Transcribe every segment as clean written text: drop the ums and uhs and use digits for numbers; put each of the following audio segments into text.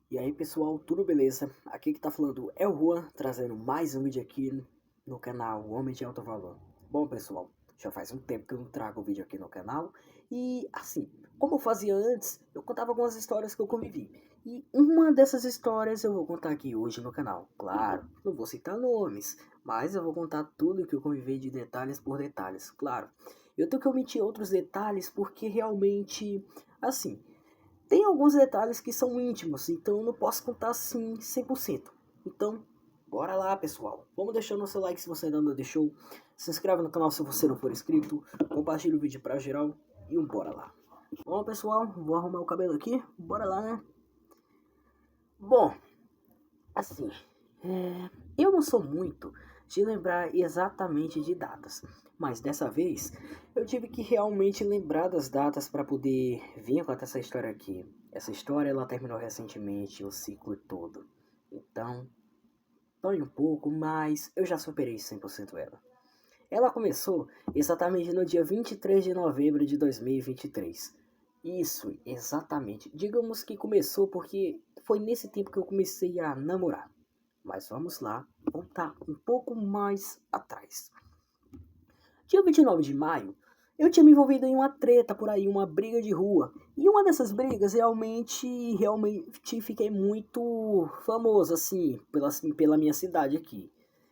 E aí pessoal, tudo beleza? Aqui que tá falando é o Juan, trazendo mais um vídeo aqui no canal Homem de Alto Valor. Bom pessoal, já faz um tempo que eu não trago vídeo aqui no canal. E assim, como eu fazia antes, eu contava algumas histórias que eu convivi. E uma dessas histórias eu vou contar aqui hoje no canal. Claro, não vou citar nomes, mas eu vou contar tudo que eu convivi de detalhes por detalhes. Claro, eu tenho que omitir outros detalhes porque realmente, assim... Tem alguns detalhes que são íntimos, então eu não posso contar assim 100%. Então, bora lá pessoal. Vamos deixando o seu like se você ainda não deixou. Se inscreve no canal se você não for inscrito. Compartilha o vídeo pra geral. E bora lá. Bom pessoal, vou arrumar o cabelo aqui. Bora lá, né? Bom, assim, eu não sou muito de lembrar exatamente de datas, mas dessa vez eu tive que realmente lembrar das datas para poder vir contar essa história aqui. Essa história ela terminou recentemente, o ciclo todo. Então, dói um pouco, mas eu já superei 100% ela. Ela começou exatamente no dia 23 de novembro de 2023. Isso, exatamente. Digamos que começou porque foi nesse tempo que eu comecei a namorar. Mas vamos lá, voltar um pouco mais atrás. Dia 29 de maio, eu tinha me envolvido em uma treta por aí, uma briga de rua. E uma dessas brigas realmente fiquei muito famoso, assim, pela minha cidade aqui.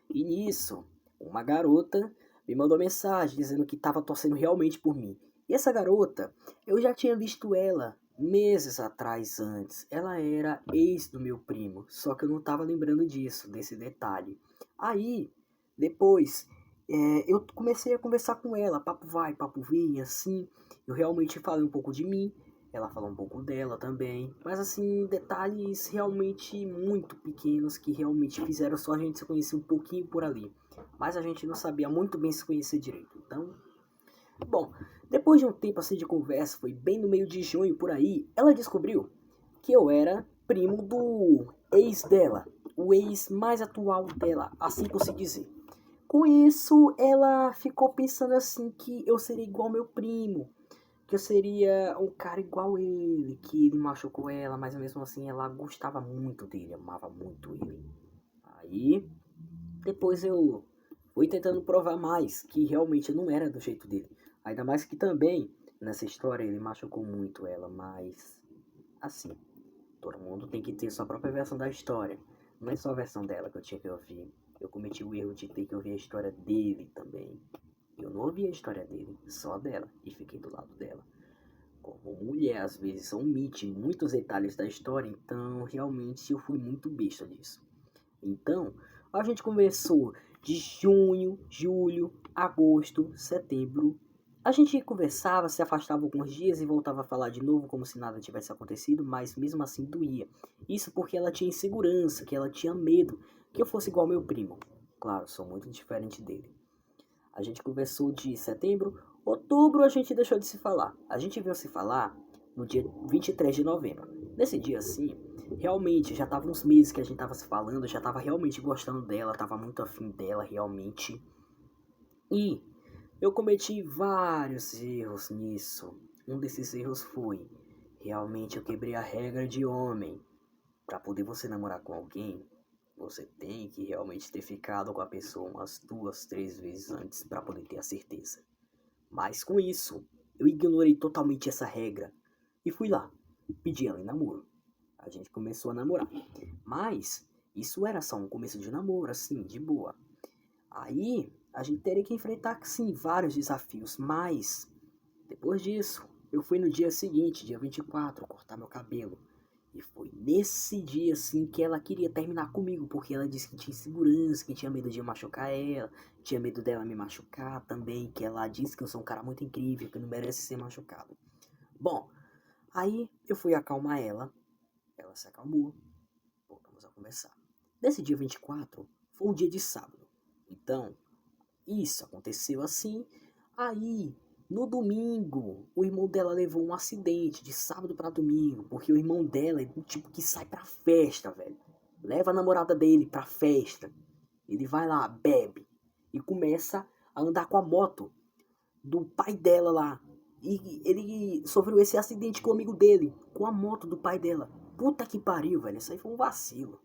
E nisso, uma garota me mandou mensagem dizendo que estava torcendo realmente por mim. E essa garota, eu já tinha visto ela meses atrás antes. Ela era ex do meu primo, só que eu não estava lembrando disso, desse detalhe. Aí, depois, eu comecei a conversar com ela, papo vai, papo vem, assim. Eu realmente falei um pouco de mim, ela falou um pouco dela também. Mas assim, detalhes realmente muito pequenos que realmente fizeram só a gente se conhecer um pouquinho por ali. Mas a gente não sabia muito bem se conhecer direito. Então, bom, depois de um tempo assim de conversa, foi bem no meio de junho por aí, ela descobriu que eu era primo do ex dela, o ex mais atual dela, assim por se dizer. Com isso, ela ficou pensando assim que eu seria igual meu primo, que eu seria um cara igual ele, que ele machucou ela, mas mesmo assim ela gostava muito dele, amava muito ele. Aí, depois eu fui tentando provar mais que realmente não era do jeito dele. Ainda mais que também, nessa história, ele machucou muito ela, mas assim, todo mundo tem que ter sua própria versão da história. Não é só a versão dela que eu tinha que ouvir. Eu cometi o erro de ter que ouvir a história dele também. Eu não ouvi a história dele, só dela, e fiquei do lado dela. Como mulher, às vezes omite muitos detalhes da história, então realmente eu fui muito besta disso. Então, a gente conversou de junho, julho, agosto, setembro. A gente conversava, se afastava alguns dias e voltava a falar de novo como se nada tivesse acontecido, mas mesmo assim doía. Isso porque ela tinha insegurança, que ela tinha medo que eu fosse igual ao meu primo. Claro, sou muito diferente dele. A gente conversou de setembro, outubro a gente deixou de se falar. A gente veio se falar no dia 23 de novembro. Nesse dia assim, realmente já tava uns meses que a gente tava se falando, já tava realmente gostando dela, tava muito afim dela realmente. E eu cometi vários erros nisso. Um desses erros foi, realmente eu quebrei a regra de homem. Para poder você namorar com alguém, você tem que realmente ter ficado com a pessoa umas 2, 3 vezes antes para poder ter a certeza. Mas com isso, eu ignorei totalmente essa regra e fui lá, pedi ela em namoro. A gente começou a namorar. Mas isso era só um começo de namoro, assim, de boa. Aí a gente teria que enfrentar, sim, vários desafios, mas depois disso, eu fui no dia seguinte, dia 24, cortar meu cabelo. E foi nesse dia, assim, que ela queria terminar comigo, porque ela disse que tinha insegurança, que tinha medo de eu machucar ela, tinha medo dela me machucar também, que ela disse que eu sou um cara muito incrível, que não merece ser machucado. Bom, aí eu fui acalmar ela se acalmou, voltamos a conversar. Nesse dia 24, foi um dia de sábado. Então, isso aconteceu assim. Aí, no domingo, o irmão dela levou um acidente de sábado pra domingo, porque o irmão dela é do tipo que sai pra festa, velho. Leva a namorada dele pra festa. Ele vai lá, bebe e começa a andar com a moto do pai dela lá. E ele sofreu esse acidente com o amigo dele, com a moto do pai dela. puta que pariu, velho, isso aí foi um vacilo.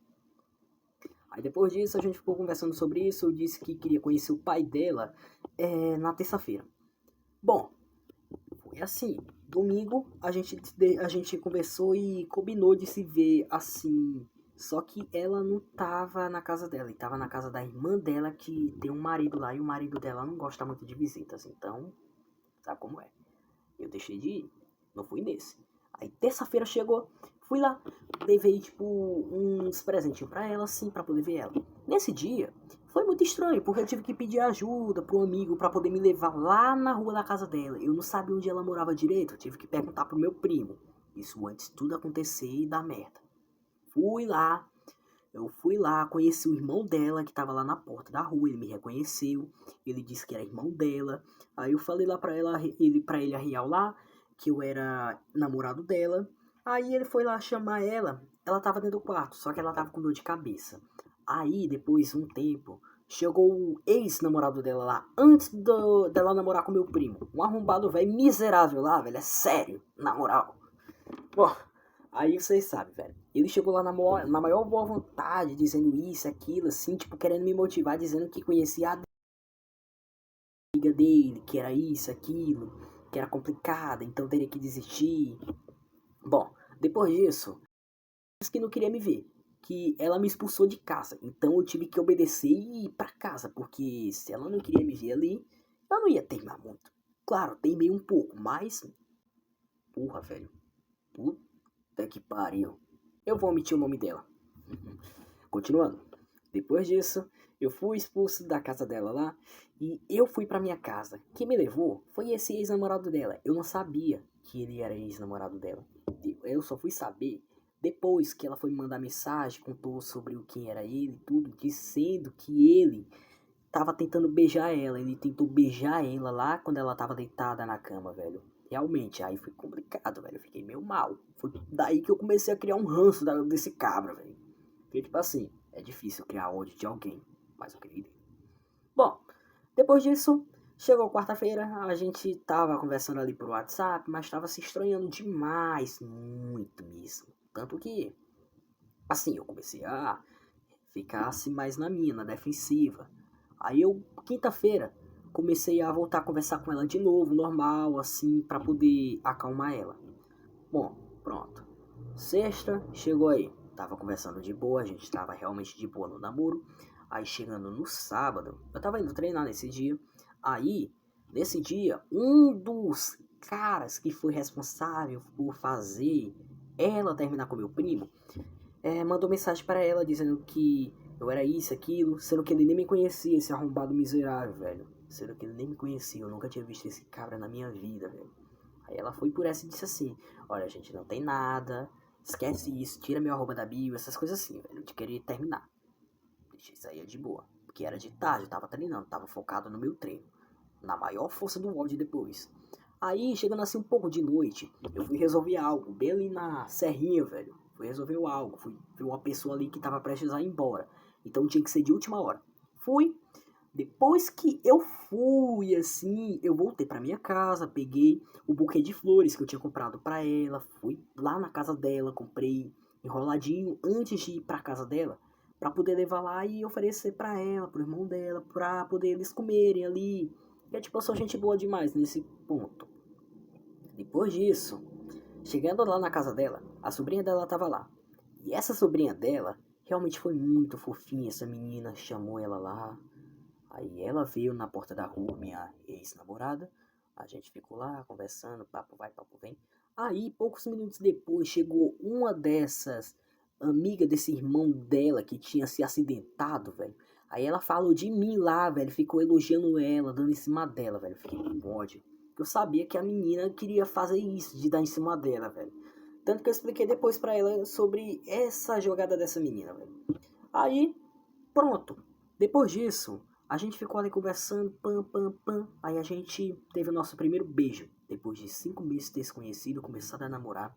Aí depois disso a gente ficou conversando sobre isso, eu disse que queria conhecer o pai dela na terça-feira. Bom, foi assim, domingo a gente conversou e combinou de se ver assim, só que ela não tava na casa dela, e tava na casa da irmã dela que tem um marido lá, e o marido dela não gosta muito de visitas, então, sabe como é. Eu deixei de ir, não fui nesse. Aí terça-feira chegou, fui lá, levei tipo uns presentinhos pra ela assim, pra poder ver ela. Nesse dia, foi muito estranho, porque eu tive que pedir ajuda pro amigo pra poder me levar lá na rua da casa dela. Eu não sabia onde ela morava direito, eu tive que perguntar pro meu primo. Isso antes de tudo acontecer e dar merda. Fui lá, eu fui lá, conheci o irmão dela que tava lá na porta da rua, ele me reconheceu, ele disse que era irmão dela. Aí eu falei lá pra ele a real lá, que eu era namorado dela. Aí ele foi lá chamar ela tava dentro do quarto, só que ela tava com dor de cabeça. Aí depois, um tempo, chegou o ex-namorado dela lá, antes dela namorar com meu primo. Um arrombado velho miserável lá, velho, é sério, na moral. Bom, aí vocês sabem, velho. Ele chegou lá na maior boa vontade, dizendo isso, aquilo, assim, tipo, querendo me motivar, dizendo que conhecia a amiga dele, que era isso, aquilo, que era complicada, então teria que desistir. Bom, depois disso, disse que não queria me ver, que ela me expulsou de casa, então eu tive que obedecer e ir pra casa, porque se ela não queria me ver ali, eu não ia teimar muito. Claro, teimei um pouco, mas, porra, velho, puta que pariu. Eu vou omitir o nome dela. Continuando. Depois disso, eu fui expulso da casa dela lá e eu fui pra minha casa. Quem me levou foi esse ex-namorado dela. Eu não sabia que ele era ex-namorado dela. Eu só fui saber depois que ela foi me mandar mensagem, contou sobre o que era ele e tudo, dizendo que ele tava tentando beijar ela. Ele tentou beijar ela lá quando ela tava deitada na cama, velho. Realmente, aí foi complicado, velho. Eu fiquei meio mal. Foi daí que eu comecei a criar um ranço desse cabra, velho. Porque, tipo assim, é difícil criar ódio de alguém, mas eu criei dele. Bom, depois disso, chegou quarta-feira, a gente tava conversando ali por WhatsApp, mas tava se estranhando demais, muito mesmo. Tanto que, assim, eu comecei a ficar assim mais na minha, na defensiva. Aí eu, quinta-feira, comecei a voltar a conversar com ela de novo, normal, assim, pra poder acalmar ela. Bom, pronto. Sexta, chegou aí. Tava conversando de boa, a gente tava realmente de boa no namoro. Aí chegando no sábado, eu tava indo treinar nesse dia. Aí, nesse dia, um dos caras que foi responsável por fazer ela terminar com meu primo, mandou mensagem para ela dizendo que eu era isso, aquilo, sendo que ele nem me conhecia, esse arrombado miserável, velho. Sendo que ele nem me conhecia, eu nunca tinha visto esse cabra na minha vida, velho. Aí ela foi por essa e disse assim: olha, gente, não tem nada, esquece isso, tira meu arroba da bio, essas coisas assim, velho. De querer terminar. Deixa isso aí de boa. Porque era de tarde, eu tava treinando, tava focado no meu treino. Na maior força do ódio depois. Aí, chegando assim um pouco de noite, eu fui resolver algo, bem ali na serrinha, velho. Fui resolver algo, fui ver uma pessoa ali que tava prestes a ir embora. Então tinha que ser de última hora. Fui, depois que eu fui, assim, eu voltei pra minha casa, peguei o buquê de flores que eu tinha comprado pra ela, fui lá na casa dela, comprei enroladinho antes de ir pra casa dela, pra poder levar lá e oferecer pra ela, pro irmão dela, pra poder eles comerem ali. E é tipo, eu sou gente boa demais nesse ponto. Depois disso, chegando lá na casa dela, a sobrinha dela tava lá. E essa sobrinha dela realmente foi muito fofinha, essa menina chamou ela lá. Aí ela veio na porta da rua, minha ex-namorada. A gente ficou lá conversando, papo vai, papo vem. Aí, poucos minutos depois, chegou uma dessas amigas desse irmão dela que tinha se acidentado, velho. Aí ela falou de mim lá, velho. Ficou elogiando ela, dando em cima dela, velho. Fiquei com ódio. Eu sabia que a menina queria fazer isso, de dar em cima dela, velho. Tanto que eu expliquei depois pra ela sobre essa jogada dessa menina, velho. Aí, pronto. Depois disso, a gente ficou ali conversando, pam, pam, pam. Aí a gente teve o nosso primeiro beijo. Depois de 5 meses de ter se conhecido, começado a namorar.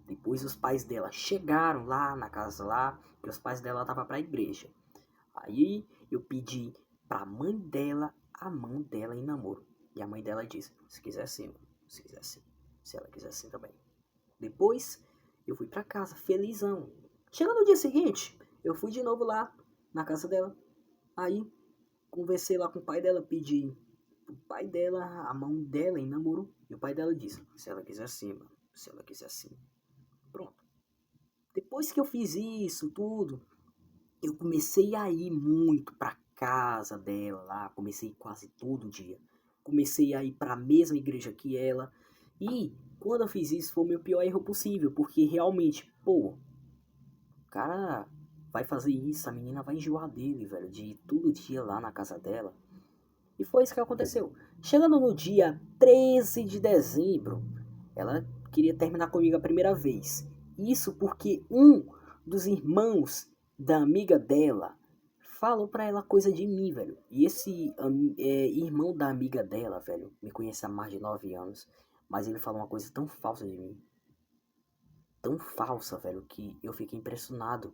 Depois os pais dela chegaram lá na casa lá, que os pais dela estavam pra igreja. Aí eu pedi pra mãe dela a mão dela em namoro. E a mãe dela disse, se quiser sim, se quiser sim. Se ela quiser sim também. Depois Eu fui pra casa, felizão. Chegando no dia seguinte, eu fui de novo lá na casa dela. Aí, conversei lá com o pai dela, pedi pro pai dela a mão dela em namoro. E o pai dela disse, se ela quiser sim, mano. Se ela quiser sim. Pronto. Depois que eu fiz isso tudo, eu comecei a ir muito pra casa dela lá. Comecei quase todo dia. Comecei a ir pra mesma igreja que ela. E quando eu fiz isso foi o meu pior erro possível. Porque realmente, pô, o cara vai fazer isso, a menina vai enjoar dele, velho. De ir todo dia lá na casa dela. E foi isso que aconteceu. Chegando no dia 13 de dezembro, ela queria terminar comigo a primeira vez. Isso porque um dos irmãos da amiga dela falou pra ela coisa de mim, velho. E esse irmão da amiga dela, velho, me conhece há mais de 9 anos. Mas ele falou uma coisa tão falsa de mim. Tão falsa, velho, que eu fiquei impressionado.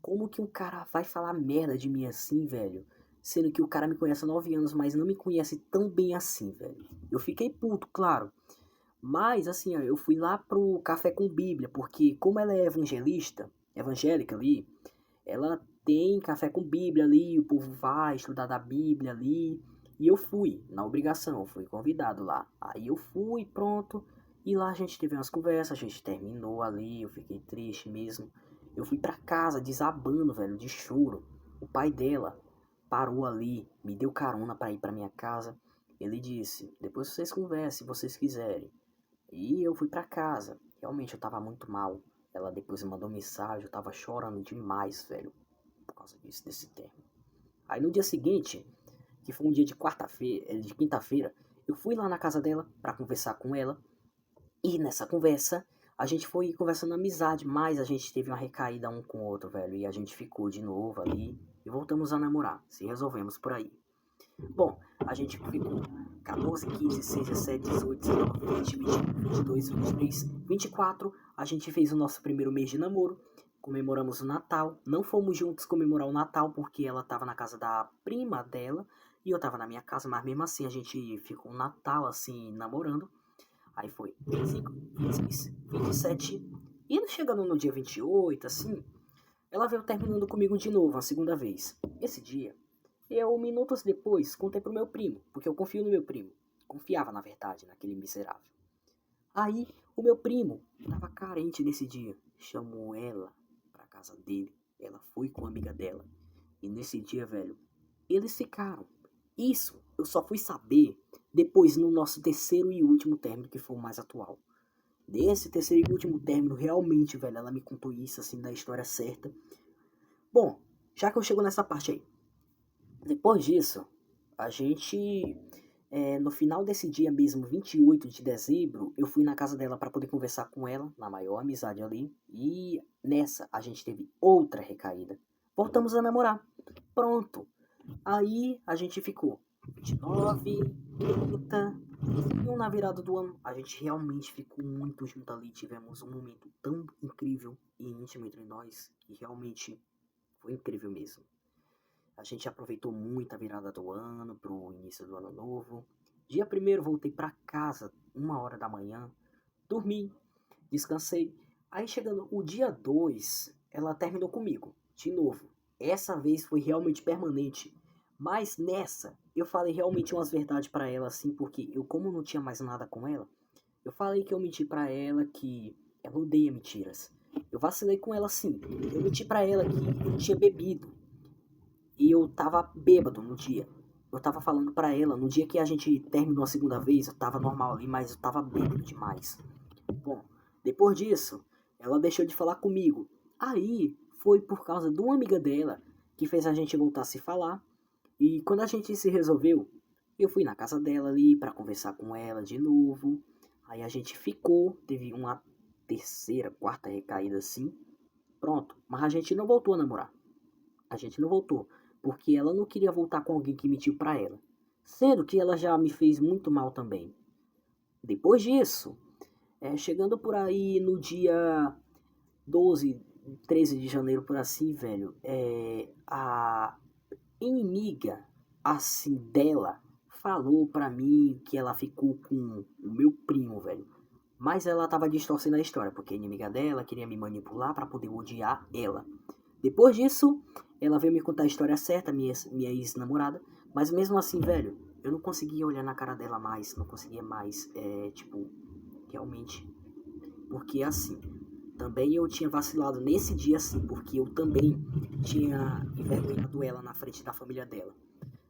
Como que um cara vai falar merda de mim assim, velho? Sendo que o cara me conhece há 9 anos, mas não me conhece tão bem assim, velho. Eu fiquei puto, claro. Mas, assim, ó, eu fui lá pro Café com Bíblia, porque como ela é evangelista, evangélica ali, ela tem café com Bíblia ali, o povo vai estudar da Bíblia ali. E eu fui, na obrigação, eu fui convidado lá. Aí eu fui, pronto. E lá a gente teve umas conversas, a gente terminou ali, eu fiquei triste mesmo. Eu fui pra casa desabando, velho, de choro. O pai dela parou ali, me deu carona pra ir pra minha casa. Ele disse, depois vocês conversem, se vocês quiserem. E eu fui pra casa. Realmente eu tava muito mal. Ela depois me mandou mensagem, eu tava chorando demais, velho, por causa disso, desse termo. Aí no dia seguinte, que foi um dia de quarta-feira, de quinta-feira, eu fui lá na casa dela pra conversar com ela. E nessa conversa, a gente foi conversando amizade, mas a gente teve uma recaída um com o outro, velho. E a gente ficou de novo ali e voltamos a namorar. Se resolvemos por aí. Bom, a gente ficou 14, 15, 16, 17, 18, 19, 20, 21, 22, 23, 24. A gente fez o nosso primeiro mês de namoro. Comemoramos o Natal. Não fomos juntos comemorar o Natal porque ela estava na casa da prima dela e eu estava na minha casa, mas mesmo assim a gente ficou um Natal assim namorando. Aí foi 25, 26, 27. E chegando no dia 28, assim, ela veio terminando comigo de novo, a segunda vez. Esse dia, eu, minutos depois, contei pro meu primo, porque eu confio no meu primo. Confiava, na verdade, naquele miserável. Aí, o meu primo tava carente nesse dia. Chamou ela pra casa dele. Ela foi com a amiga dela. E nesse dia, velho, eles ficaram. Isso eu só fui saber depois no nosso terceiro e último término, que foi o mais atual. Desse terceiro e último término, realmente, velho, ela me contou isso, assim, da história certa. Bom, já que eu chego nessa parte aí. Depois disso, a gente, no final desse dia mesmo, 28 de dezembro, eu fui na casa dela para poder conversar com ela, na maior amizade ali. E nessa, a gente teve outra recaída. Voltamos a namorar. Pronto. Aí a gente ficou 29, 30, e na virada do ano. A gente realmente ficou muito junto ali. Tivemos um momento tão incrível e íntimo entre nós que realmente foi incrível mesmo. A gente aproveitou muito a virada do ano pro início do ano novo. Dia 1º voltei pra casa 1 hora da manhã. Dormi, descansei. Aí chegando o dia 2, ela terminou comigo, de novo. Essa vez foi realmente permanente. Mas nessa, eu falei realmente umas verdades pra ela, assim, porque eu, como não tinha mais nada com ela, eu falei que eu menti pra ela que ela odeia mentiras. Eu vacilei com ela, sim. Eu menti pra ela que eu tinha bebido. E eu tava bêbado no dia. Eu tava falando pra ela, no dia que a gente terminou a segunda vez, eu tava normal ali, mas eu tava bêbado demais. Bom, depois disso, ela deixou de falar comigo. Aí, foi por causa de uma amiga dela que fez a gente voltar a se falar. E quando a gente se resolveu, eu fui na casa dela ali pra conversar com ela de novo. Aí a gente ficou, teve uma terceira, quarta recaída assim. Pronto, mas a gente não voltou a namorar. A gente não voltou, porque ela não queria voltar com alguém que mentiu pra ela. Sendo que ela já me fez muito mal também. Depois disso, chegando por aí no dia 12, 13 de janeiro, por assim, velho, a inimiga, assim, dela, falou pra mim que ela ficou com o meu primo, velho. Mas ela tava distorcendo a história, porque a inimiga dela queria me manipular pra poder odiar ela. Depois disso, ela veio me contar a história certa, minha ex-namorada. Mas mesmo assim, velho, eu não conseguia olhar na cara dela mais, não conseguia mais, tipo, realmente. Porque assim, também eu tinha vacilado nesse dia assim, porque eu também tinha envergonhado ela na frente da família dela.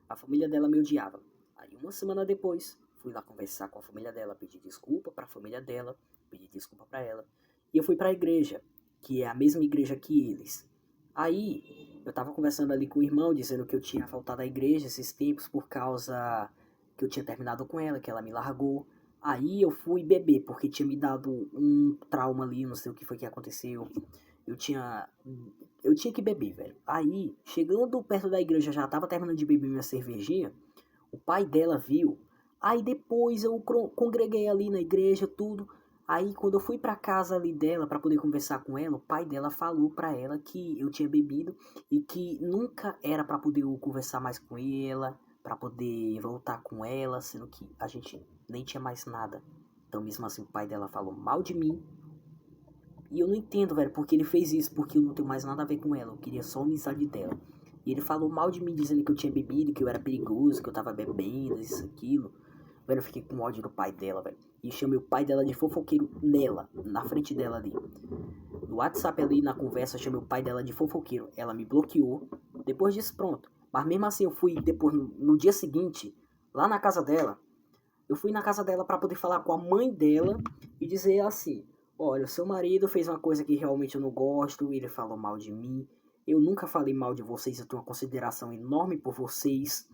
A família dela me odiava. Aí uma semana depois, fui lá conversar com a família dela, pedir desculpa pra família dela, pedir desculpa pra ela. E eu fui pra igreja, que é a mesma igreja que eles. Aí, eu tava conversando ali com o irmão, dizendo que eu tinha faltado à igreja esses tempos por causa que eu tinha terminado com ela, que ela me largou. Aí eu fui beber, porque tinha me dado um trauma ali, não sei o que foi que aconteceu. Eu tinha. Eu tinha que beber, velho. Aí, chegando perto da igreja, já tava terminando de beber minha cervejinha. O pai dela viu. Aí depois eu congreguei ali na igreja, tudo. Aí quando eu fui pra casa ali dela pra poder conversar com ela, o pai dela falou pra ela que eu tinha bebido e que nunca era pra poder eu conversar mais com ela, pra poder voltar com ela, sendo que a gente nem tinha mais nada. Então mesmo assim o pai dela falou mal de mim. E eu não entendo, velho, porque ele fez isso, porque eu não tenho mais nada a ver com ela, eu queria só a amizade dela. E ele falou mal de mim, dizendo que eu tinha bebido, que eu era perigoso, que eu tava bebendo, isso, aquilo. Velho, eu fiquei com ódio do pai dela, velho. E chamei o pai dela de fofoqueiro nela, na frente dela ali. No WhatsApp ali, na conversa, eu chamei o pai dela de fofoqueiro. Ela me bloqueou. Depois disso, pronto. Mas mesmo assim, eu fui depois, no dia seguinte, lá na casa dela. Eu fui na casa dela pra poder falar com a mãe dela e dizer assim: olha, o seu marido fez uma coisa que realmente eu não gosto, ele falou mal de mim. Eu nunca falei mal de vocês, eu tenho uma consideração enorme por vocês.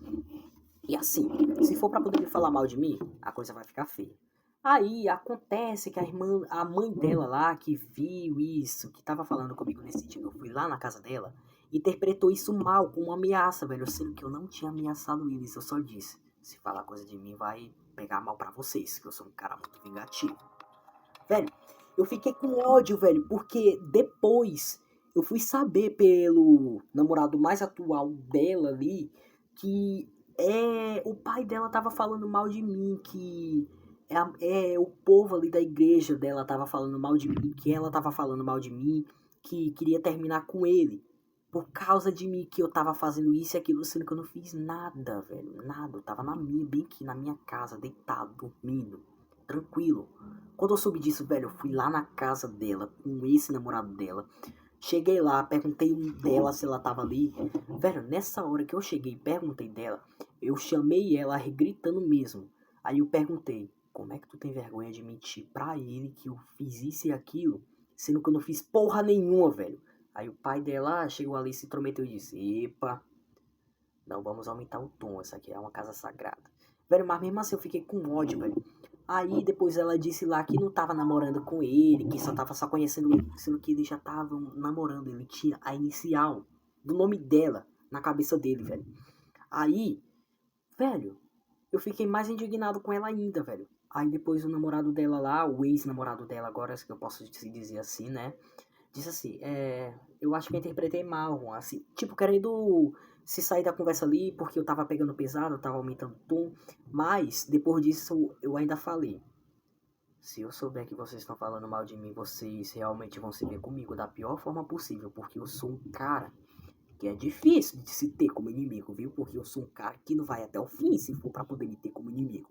E assim, se for pra poder me falar mal de mim, a coisa vai ficar feia. Aí acontece que a mãe dela lá, que viu isso, que tava falando comigo nesse dia, eu fui lá na casa dela, interpretou isso mal, como uma ameaça, velho. Sendo que eu não tinha ameaçado eles, eu só disse: se falar coisa de mim, vai pegar mal pra vocês, que eu sou um cara muito vingativo. Velho, eu fiquei com ódio, velho, porque depois eu fui saber pelo namorado mais atual dela ali que o pai dela tava falando mal de mim, que o povo ali da igreja dela tava falando mal de mim, que ela tava falando mal de mim, que queria terminar com ele. Por causa de mim, que eu tava fazendo isso e aquilo, sendo que eu não fiz nada, velho. Nada. Eu tava bem aqui na minha casa, deitado, dormindo, tranquilo. Quando eu soube disso, velho, eu fui lá na casa dela, com esse namorado dela. Cheguei lá, perguntei dela se ela tava ali. Velho, nessa hora que eu cheguei e perguntei dela, eu chamei ela gritando mesmo. Aí eu perguntei: como é que tu tem vergonha de mentir pra ele que eu fiz isso e aquilo, sendo que eu não fiz porra nenhuma, velho? Aí o pai dela chegou ali, se intrometeu e disse: epa, não vamos aumentar o tom, essa aqui é uma casa sagrada. Velho, mas mesmo assim eu fiquei com ódio, velho. Aí depois ela disse lá que não tava namorando com ele, que só tava só conhecendo ele, sendo que eles já estavam namorando. Ele tinha a inicial do nome dela na cabeça dele, velho. Aí, velho, eu fiquei mais indignado com ela ainda, velho. Aí depois o namorado dela lá, o ex-namorado dela agora, que eu posso se dizer assim, né? Disse assim, eu acho que eu interpretei mal, assim, tipo, querendo se sair da conversa ali, porque eu tava pegando pesado, eu tava aumentando o tom, mas, depois disso, eu ainda falei: se eu souber que vocês estão falando mal de mim, vocês realmente vão se ver comigo da pior forma possível, porque eu sou um cara que é difícil de se ter como inimigo, viu? Porque eu sou um cara que não vai até o fim se for pra poder me ter como inimigo.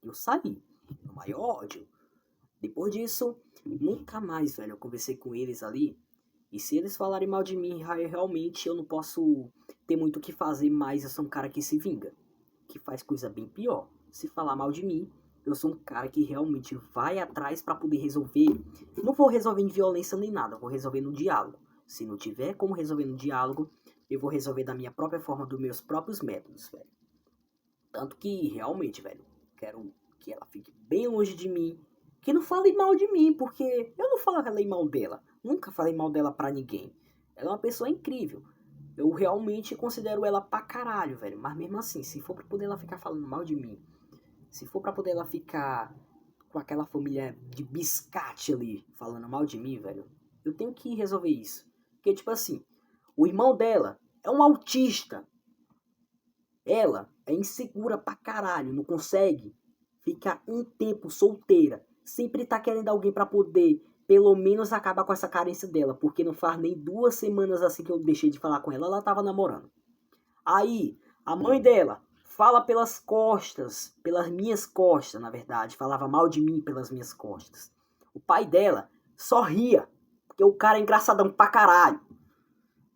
Eu saí, no maior ódio. Depois disso, nunca mais, velho, eu conversei com eles ali. E se eles falarem mal de mim, realmente eu não posso ter muito o que fazer, mas eu sou um cara que se vinga, que faz coisa bem pior. Se falar mal de mim, eu sou um cara que realmente vai atrás pra poder resolver. Não vou resolver em violência nem nada, vou resolver no diálogo. Se não tiver como resolver no diálogo, eu vou resolver da minha própria forma, dos meus próprios métodos, velho. Tanto que, realmente, velho, quero que ela fique bem longe de mim. Que não fale mal de mim, porque eu não falei mal dela. Nunca falei mal dela pra ninguém. Ela é uma pessoa incrível. Eu realmente considero ela pra caralho, velho. Mas mesmo assim, se for pra poder ela ficar falando mal de mim, se for pra poder ela ficar com aquela família de biscate ali, falando mal de mim, velho, eu tenho que resolver isso. Porque, tipo assim, o irmão dela é um autista. Ela é insegura pra caralho, não consegue ficar um tempo solteira sempre tá querendo alguém pra poder, pelo menos, acabar com essa carência dela. Porque não faz nem 2 semanas assim que eu deixei de falar com ela, ela tava namorando. Aí, a mãe dela fala pelas costas, pelas minhas costas, na verdade. Falava mal de mim pelas minhas costas. O pai dela só ria, porque o cara é engraçadão pra caralho.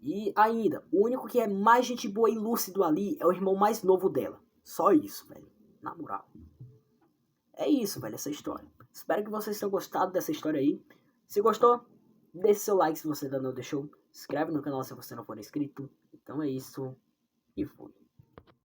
E ainda, o único que é mais gente boa e lúcido ali é o irmão mais novo dela. Só isso, velho. Na moral. É isso, velho, essa história. Espero que vocês tenham gostado dessa história aí. Se gostou, deixe seu like se você ainda não deixou. Se inscreve no canal se você não for inscrito. Então é isso. E fui.